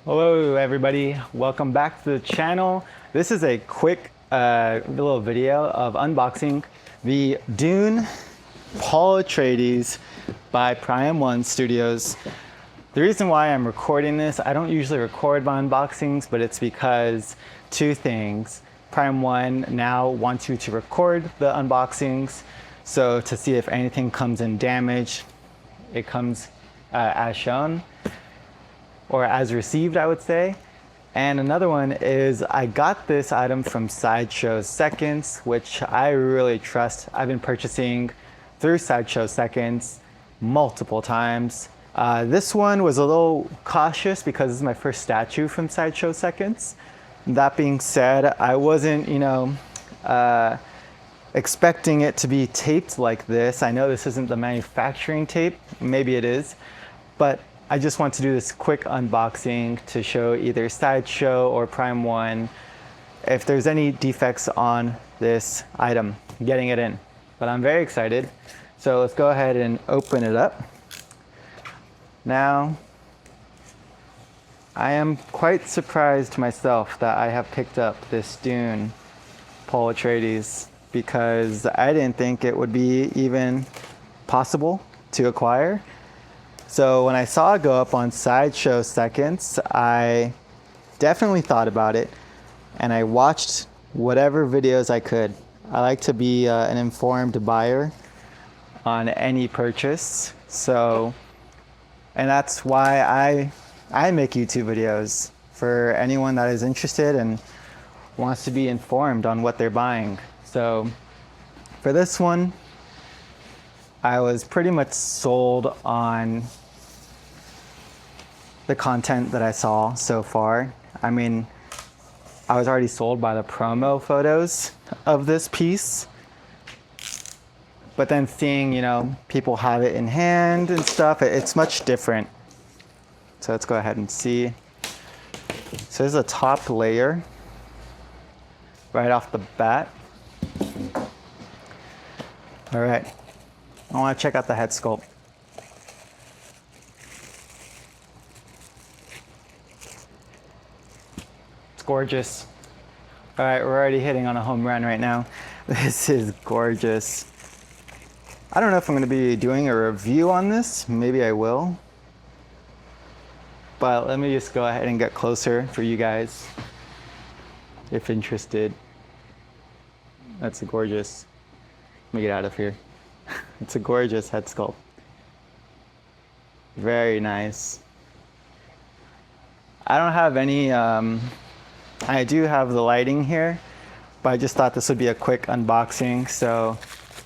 Hello everybody, welcome back to the channel. This is a quick little video of unboxing the DUNE Paul Atreides by Prime One Studios. The reason why I'm recording this, I don't usually record my unboxings, but it's because two things. Prime One now wants you to record the unboxings, so to see if anything comes in damaged, it comes as shown. Or as received, I would say. And another one is I got this item from Sideshow Seconds, which I really trust. I've been purchasing through Sideshow Seconds multiple times. This one was a little cautious because this is my first statue from Sideshow Seconds. That being said, I wasn't, expecting it to be taped like this. I know this isn't the manufacturing tape, maybe it is, but I just want to do this quick unboxing to show either Sideshow or Prime One if there's any defects on this item, getting it in. But I'm very excited. So let's go ahead and open it up. Now, I am quite surprised myself that I have picked up this DUNE Paul Atreides because I didn't think it would be even possible to acquire. So when I saw it go up on Sideshow Seconds, I definitely thought about it and I watched whatever videos I could. I like to be an informed buyer on any purchase. And that's why I make YouTube videos for anyone that is interested and wants to be informed on what they're buying. So for this one, I was pretty much sold on the content that I saw so far. I mean, I was already sold by the promo photos of this piece, but then seeing, people have it in hand and stuff, it's much different. So let's go ahead and see. So there's a top layer right off the bat. All right, I want to check out the head sculpt. It's gorgeous. All right, we're already hitting on a home run right now. This is gorgeous. I don't know if I'm going to be doing a review on this. Maybe I will. But let me just go ahead and get closer for you guys if interested. That's gorgeous. Let me get out of here. It's a gorgeous head sculpt. Very nice. I don't have any, I do have the lighting here, but I just thought this would be a quick unboxing. So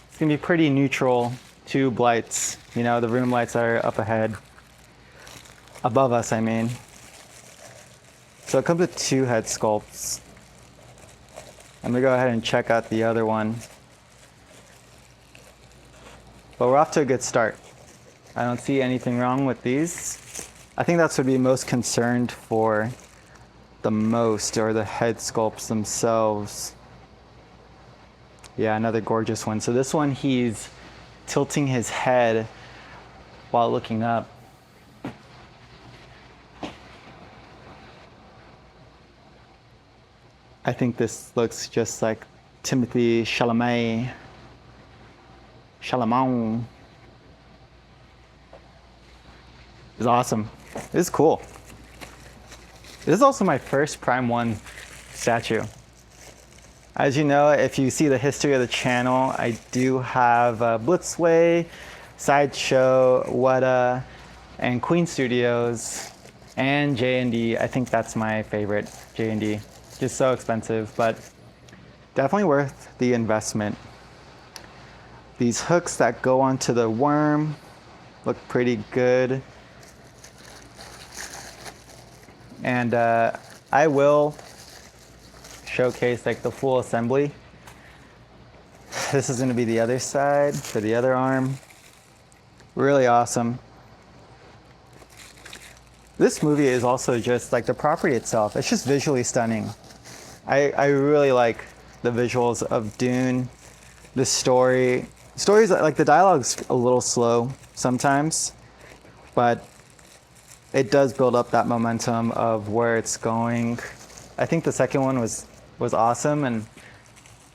it's gonna be pretty neutral. Tube lights, the room lights are up ahead. Above us, I mean. So it comes with two head sculpts. I'm gonna go ahead and check out the other one. But we're off to a good start. I don't see anything wrong with these. I think that's what I'd be most concerned for the most, or the head sculpts themselves. Yeah, another gorgeous one. So this one, he's tilting his head while looking up. I think this looks just like Timothy Chalamet. Is awesome. This is cool. This is also my first Prime One statue. As you know, if you see the history of the channel, I do have Blitzway, Sideshow, Weta, and Queen Studios, and J&D. I think that's my favorite, J&D. Just so expensive, but definitely worth the investment. These hooks that go onto the worm look pretty good. And I will showcase the full assembly. This is gonna be the other side for the other arm. Really awesome. This movie is also just the property itself. It's just visually stunning. I really like the visuals of DUNE. The story's the dialogue's a little slow sometimes, but it does build up that momentum of where it's going. I think the second one was awesome, and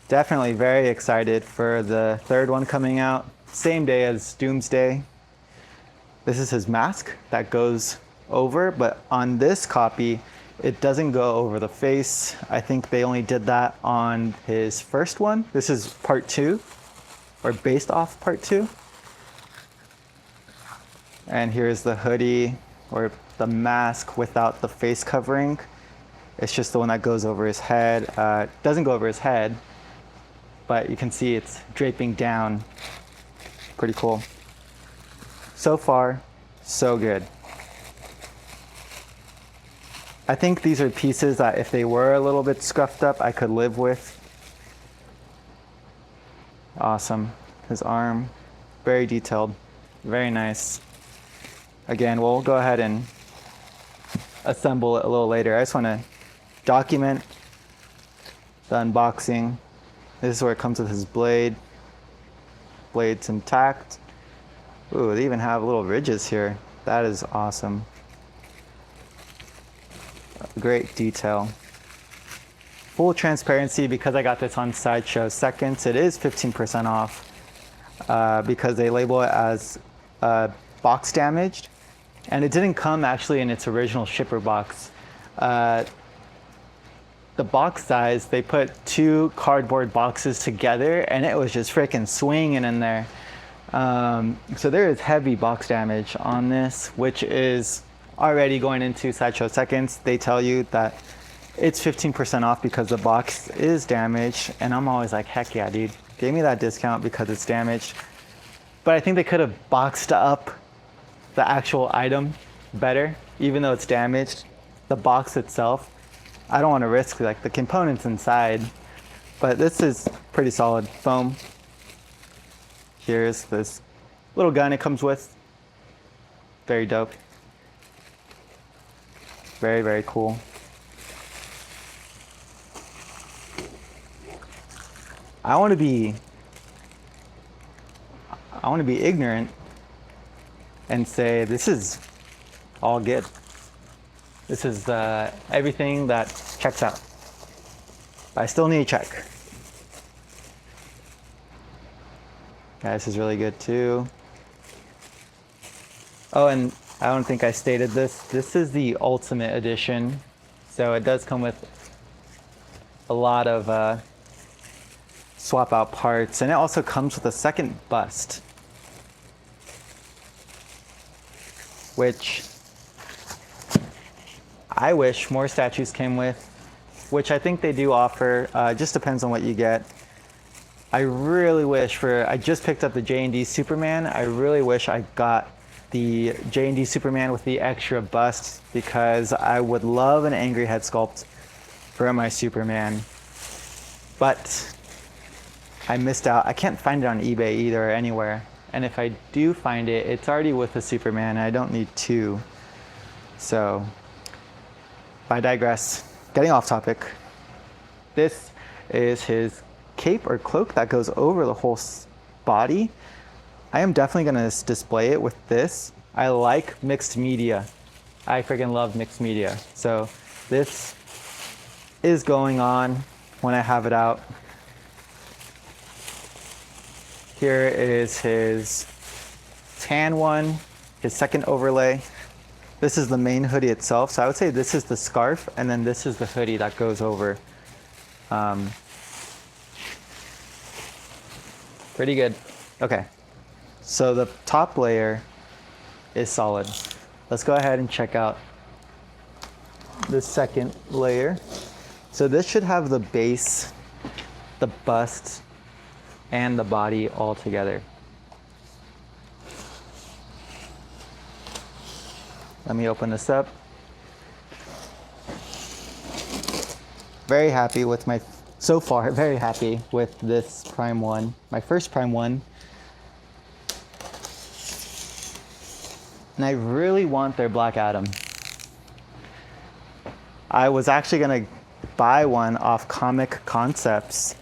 definitely very excited for the third one coming out. Same day as Doomsday. This is his mask that goes over, but on this copy, it doesn't go over the face. I think they only did that on his first one. This is part 2, or based off part 2. And here's the hoodie, or the mask without the face covering. It's just the one that goes over his head. It doesn't go over his head, but you can see it's draping down. Pretty cool. So far, so good. I think these are pieces that if they were a little bit scuffed up, I could live with. Awesome. His arm, very detailed, very nice. Again, we'll go ahead and assemble it a little later. I just want to document the unboxing. This is where it comes with his blade. Blade's intact. Ooh, they even have little ridges here. That is awesome. Great detail. Full transparency, because I got this on Sideshow Seconds, it is 15% off because they label it as box damaged. And it didn't come actually in its original shipper box. The box size, they put 2 cardboard boxes together and it was just freaking swinging in there. So there is heavy box damage on this, which is already going into Sideshow Seconds. They tell you that it's 15% off because the box is damaged. And I'm always like, heck yeah, dude, give me that discount because it's damaged. But I think they could have boxed up the actual item better, even though it's damaged. The box itself, I don't want to risk like the components inside, but this is pretty solid foam. Here's this little gun it comes with. Very dope. Very, very cool. I want to be ignorant and say this is all good. This is everything that checks out. I still need a check. Yeah, this is really good too. Oh, and I don't think I stated this. This is the Ultimate Edition. So it does come with a lot of swap out parts, and it also comes with a second bust, which I wish more statues came with, which I think they do offer. Just depends on what you get. I really wish I just picked up the J&D Superman. I really wish I got the J&D Superman with the extra bust, because I would love an angry head sculpt for my Superman. But I missed out. I can't find it on eBay either or anywhere. And if I do find it, it's already with the Superman, and I don't need 2. So I digress. Getting off topic. This is his cape or cloak that goes over the whole body. I am definitely going to display it with this. I like mixed media. I freaking love mixed media. So this is going on when I have it out. Here is his tan one, his second overlay. This is the main hoodie itself. So I would say this is the scarf, and then this is the hoodie that goes over. Pretty good. Okay. So the top layer is solid. Let's go ahead and check out the second layer. So this should have the base, the bust, and the body all together. Let me open this up. Very happy with so far, very happy with this Prime 1. My first Prime 1. And I really want their Black Adam. I was actually gonna buy one off Comic Concepts,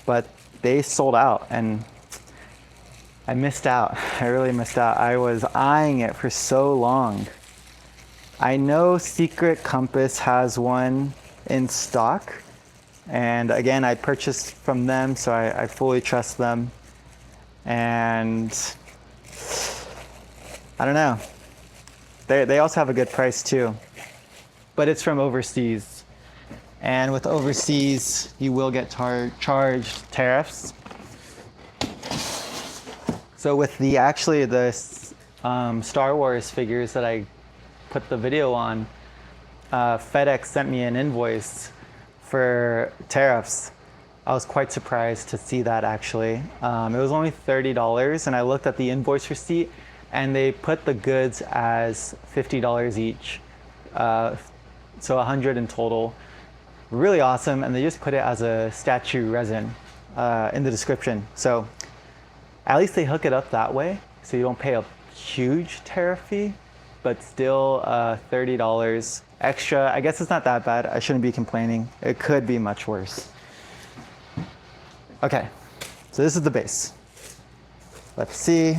but they sold out and I missed out. I really missed out. I was eyeing it for so long. I know Secret Compass has one in stock. And again, I purchased from them, so I fully trust them. And I don't know. They also have a good price too. But it's from overseas. And with overseas, you will get charged tariffs. So with the Star Wars figures that I put the video on, FedEx sent me an invoice for tariffs. I was quite surprised to see that actually. It was only $30, and I looked at the invoice receipt and they put the goods as $50 each. So $100 in total. Really awesome, and they just put it as a statue resin in the description. So at least they hook it up that way, so you don't pay a huge tariff fee, but still $30 extra. I guess it's not that bad. I shouldn't be complaining. It could be much worse. Okay, so this is the base. Let's see.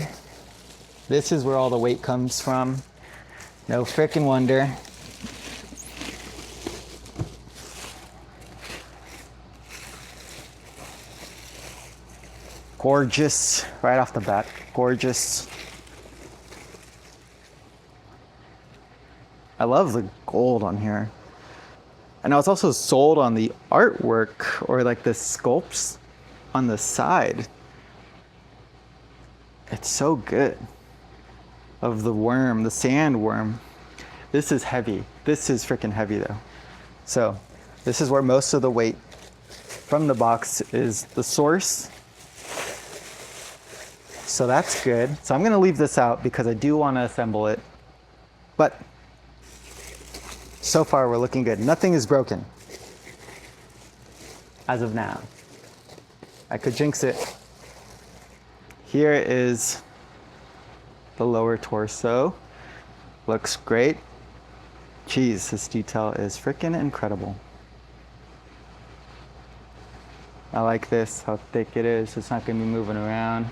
This is where all the weight comes from. No frickin' wonder. Gorgeous, right off the bat, gorgeous. I love the gold on here. And I was also sold on the artwork, or like the sculpts on the side. It's so good. Of the worm, the sandworm. This is heavy. This is freaking heavy though. So this is where most of the weight from the box is the source. So that's good. So I'm gonna leave this out because I do wanna assemble it. But so far we're looking good. Nothing is broken as of now. I could jinx it. Here is the lower torso. Looks great. Jeez, this detail is freaking incredible. I like this, how thick it is. It's not gonna be moving around.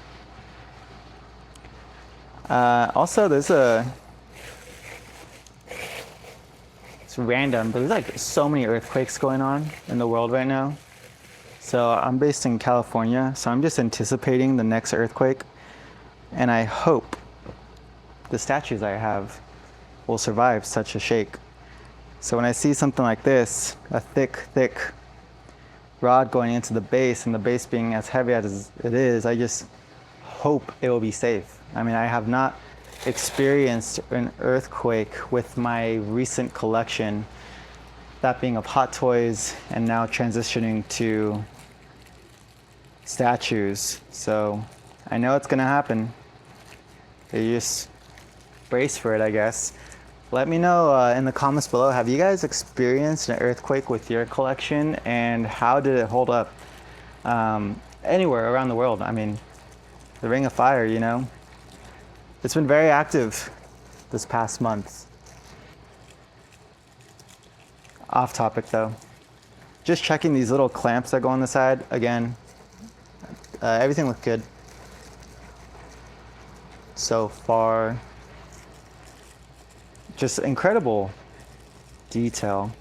Also, it's random, but there's like so many earthquakes going on in the world right now. So I'm based in California, so I'm just anticipating the next earthquake. And I hope the statues I have will survive such a shake. So when I see something like this, a thick rod going into the base, and the base being as heavy as it is, I just hope it will be safe. I mean, I have not experienced an earthquake with my recent collection, that being of Hot Toys and now transitioning to statues. So I know it's gonna happen. You just brace for it, I guess. Let me know in the comments below, have you guys experienced an earthquake with your collection, and how did it hold up anywhere around the world? I mean, the Ring of Fire, you know? It's been very active this past month. Off topic though. Just checking these little clamps that go on the side. Again, everything looked good so far. Just incredible detail.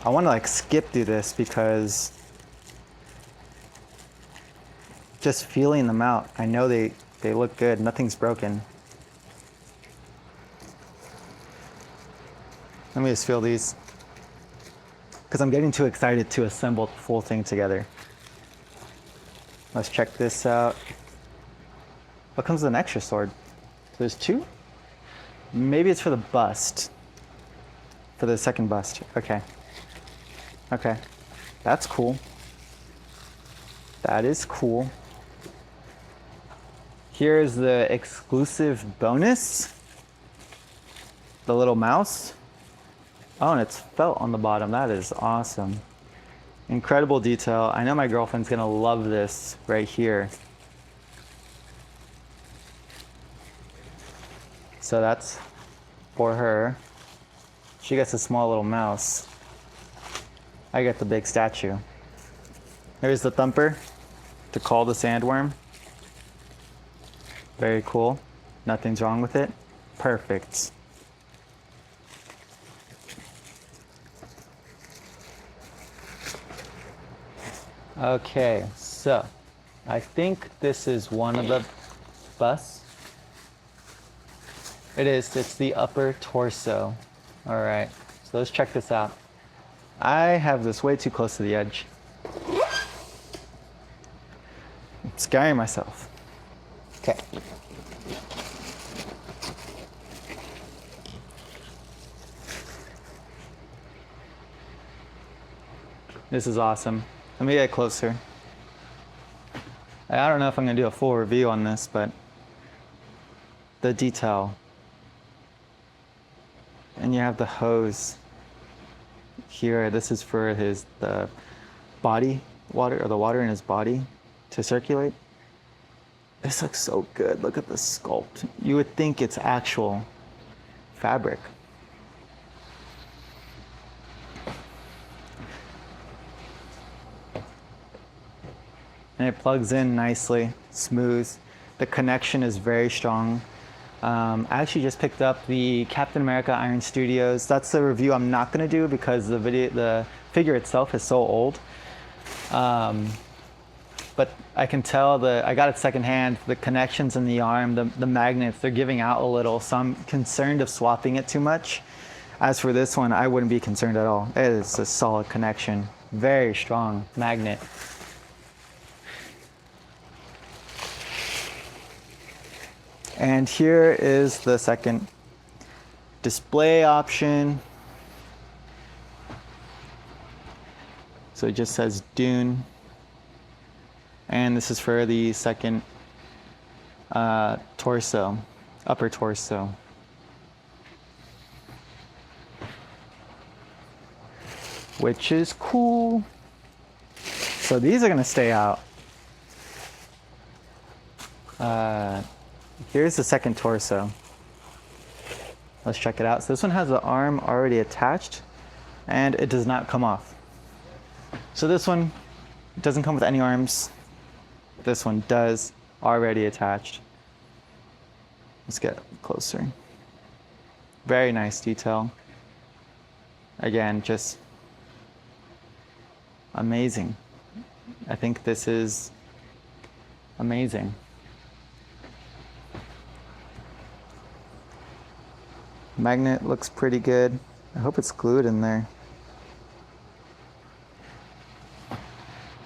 I want to like skip through this because just feeling them out, I know they look good. Nothing's broken. Let me just feel these, because I'm getting too excited to assemble the full thing together. Let's check this out. What comes with an extra sword? There's two? Maybe it's for the bust. For the second bust. Okay. Okay. That's cool. That is cool. Here's the exclusive bonus. The little mouse. Oh, and it's felt on the bottom. That is awesome. Incredible detail. I know my girlfriend's gonna love this right here. So that's for her. She gets a small little mouse. I get the big statue. There's the thumper to call the sandworm. Very cool. Nothing's wrong with it. Perfect. Okay, so I think this is one of the busts. It is, it's the upper torso. All right, so let's check this out. I have this way too close to the edge. I'm scaring myself. Okay. This is awesome. Let me get closer. I don't know if I'm gonna do a full review on this, but the detail. And you have the hose here. This is for the body water, or the water in his body to circulate. This looks so good. Look at the sculpt. You would think it's actual fabric. And it plugs in nicely, smooth. The connection is very strong. I actually just picked up the Captain America Iron Studios. That's the review I'm not gonna do because the figure itself is so old. But I can tell I got it secondhand. The connections in the arm, the magnets, they're giving out a little. So I'm concerned of swapping it too much. As for this one, I wouldn't be concerned at all. It is a solid connection, very strong magnet. And here is the second display option. So it just says DUNE. And this is for the second torso, upper torso. Which is cool. So these are gonna stay out. Here's the second torso. Let's check it out. So this one has the arm already attached and it does not come off. So this one doesn't come with any arms. This one does, already attached. Let's get closer. Very nice detail. Again, just amazing. I think this is amazing. Magnet looks pretty good. I hope it's glued in there.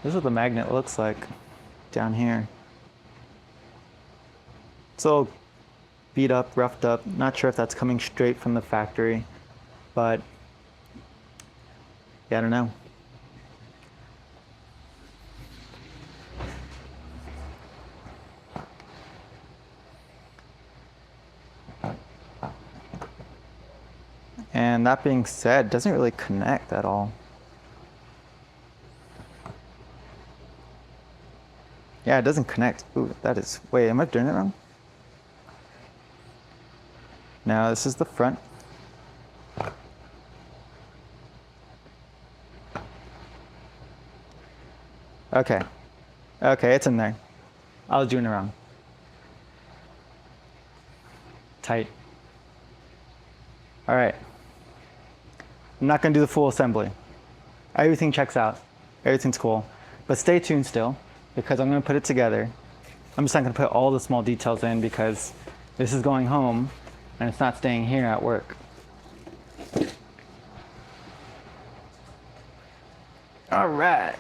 This is what the magnet looks like down here. It's all beat up, roughed up. Not sure if that's coming straight from the factory, but yeah, I don't know. And that being said, it doesn't really connect at all. Yeah, it doesn't connect. Ooh, that is, wait, am I doing it wrong? No, this is the front. Okay. Okay, it's in there. I was doing it wrong. Tight. All right. I'm not gonna do the full assembly. Everything checks out. Everything's cool. But stay tuned still, because I'm gonna put it together. I'm just not gonna put all the small details in because this is going home and it's not staying here at work. All right.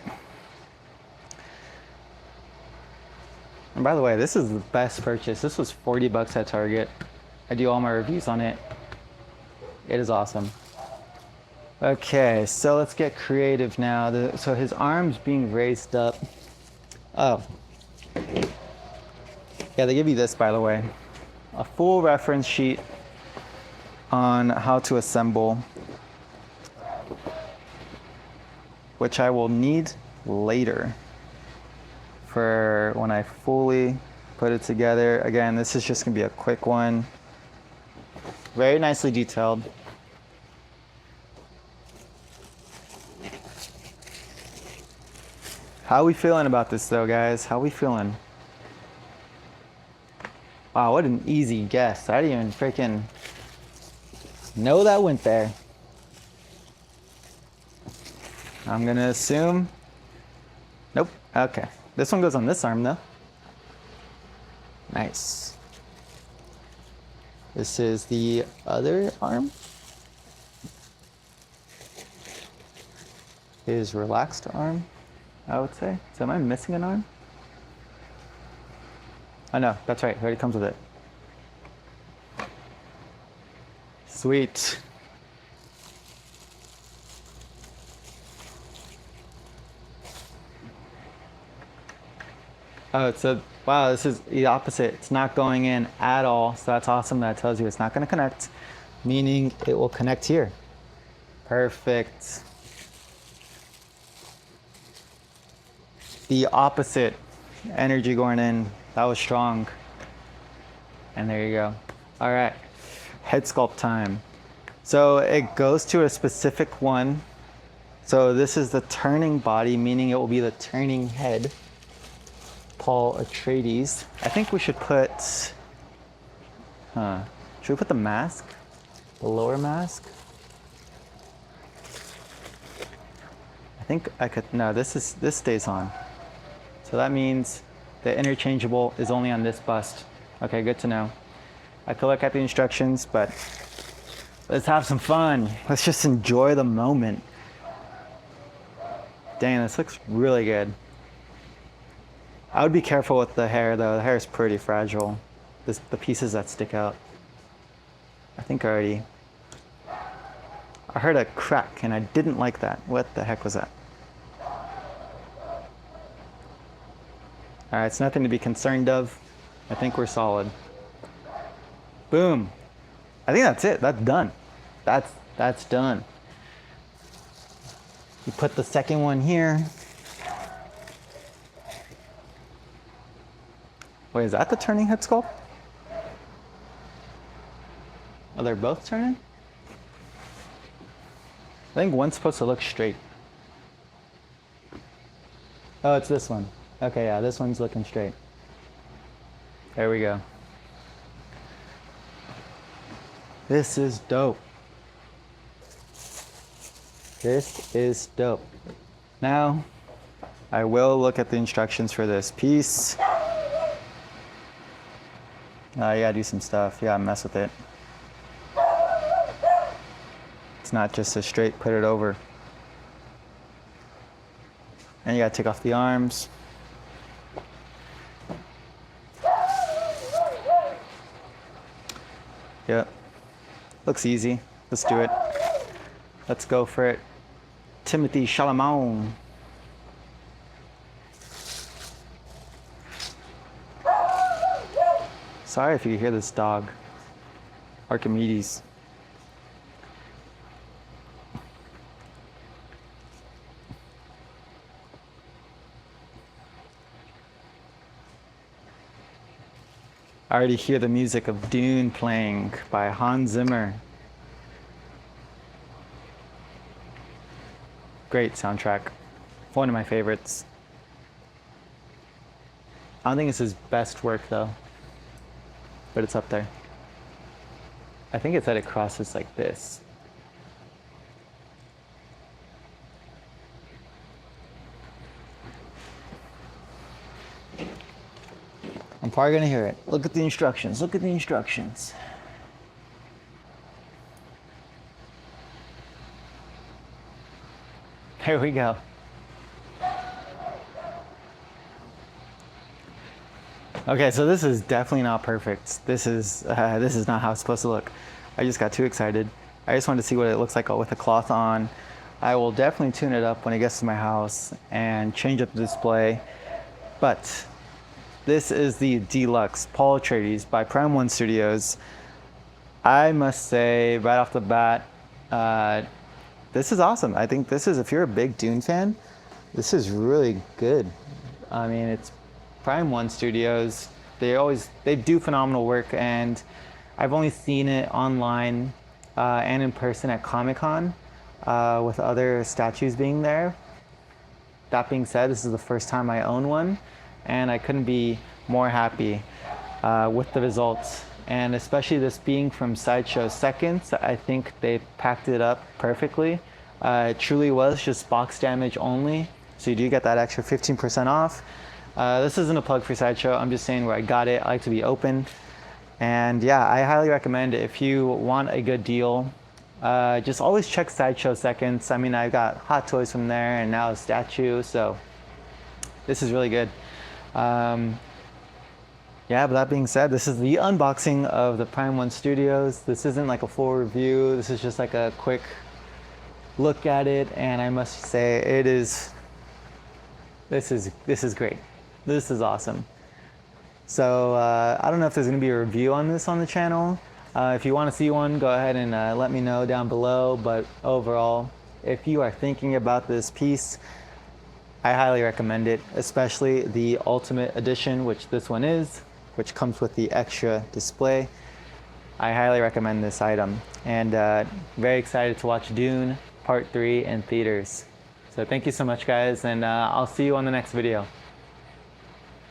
And by the way, this is the best purchase. This was 40 bucks at Target. I do all my reviews on it. It is awesome. Okay, so let's get creative now. So his arm's being raised up. Oh. Yeah, they give you this, by the way. A full reference sheet on how to assemble, which I will need later for when I fully put it together. Again, this is just gonna be a quick one. Very nicely detailed. How we feeling about this though, guys? How we feeling? Wow, what an easy guess. I didn't even freaking know that went there. I'm gonna assume. Nope. Okay. This one goes on this arm though. Nice. This is the other arm. His relaxed arm, I would say. So am I missing an arm? Oh no, that's right. It already comes with it. Sweet. Oh, so wow, this is the opposite. It's not going in at all. So that's awesome. That tells you it's not going to connect, meaning it will connect here. Perfect. The opposite energy going in. That was strong. And there you go. All right, head sculpt time. So it goes to a specific one. So this is the turning body, meaning it will be the turning head. Paul Atreides. I think we should put, should we put the mask? The lower mask? I think I could, no, this stays on. So that means the interchangeable is only on this bust. Okay, good to know. I could look at the instructions, but let's have some fun. Let's just enjoy the moment. Dang, this looks really good. I would be careful with the hair though. The hair is pretty fragile. The pieces that stick out. I think I heard a crack and I didn't like that. What the heck was that? All right, it's nothing to be concerned of. I think we're solid. Boom. I think that's it. That's done. That's done. You put the second one here. Wait, is that the turning head sculpt? Are they both turning? I think one's supposed to look straight. Oh, it's this one. Okay, yeah, this one's looking straight. There we go. This is dope. This is dope. Now, I will look at the instructions for this piece. You gotta do some stuff. You gotta mess with it. It's not just a straight put it over. And you gotta take off the arms. Yep. Looks easy. Let's do it. Let's go for it. Timothy Chalamet. Sorry if you hear this dog. Archimedes. I already hear the music of Dune playing by Hans Zimmer. Great soundtrack. One of my favorites. I don't think it's his best work though, but it's up there. I think it's that it crosses like this. I'm probably gonna hear it. Look at the instructions. Look at the instructions. Here we go. Okay, so this is definitely not perfect. This is not how it's supposed to look. I just got too excited. I just wanted to see what it looks like with the cloth on. I will definitely tune it up when it gets to my house and change up the display. But this is the Deluxe Paul Atreides by Prime One Studios. I must say right off the bat, this is awesome. I think this is, if you're a big Dune fan, this is really good. I mean, it's Prime One Studios. They do phenomenal work, and I've only seen it online and in person at Comic-Con with other statues being there. That being said, this is the first time I own one, and I couldn't be more happy. with the results. And especially this being from Sideshow Seconds, I think they packed it up perfectly. It truly was just box damage only, so you do get that extra 15% off. This isn't a plug for Sideshow, I'm just saying where I got it. I like to be open. And yeah, I highly recommend it. If you want a good deal, just always check Sideshow Seconds. I mean, I got Hot Toys from there and now a statue, so this is really good. Yeah, but that being said, this is the unboxing of the Prime 1 Studios. This isn't like a full review. This is just like a quick look at it, and I must say this is great. This is awesome. So I don't know if there's gonna be a review on this on the channel. If you wanna see one, go ahead and let me know down below. But overall, if you are thinking about this piece, I highly recommend it, especially the Ultimate Edition, which this one is, which comes with the extra display. I highly recommend this item, and very excited to watch Dune Part 3 in theaters. So thank you so much, guys, and I'll see you on the next video.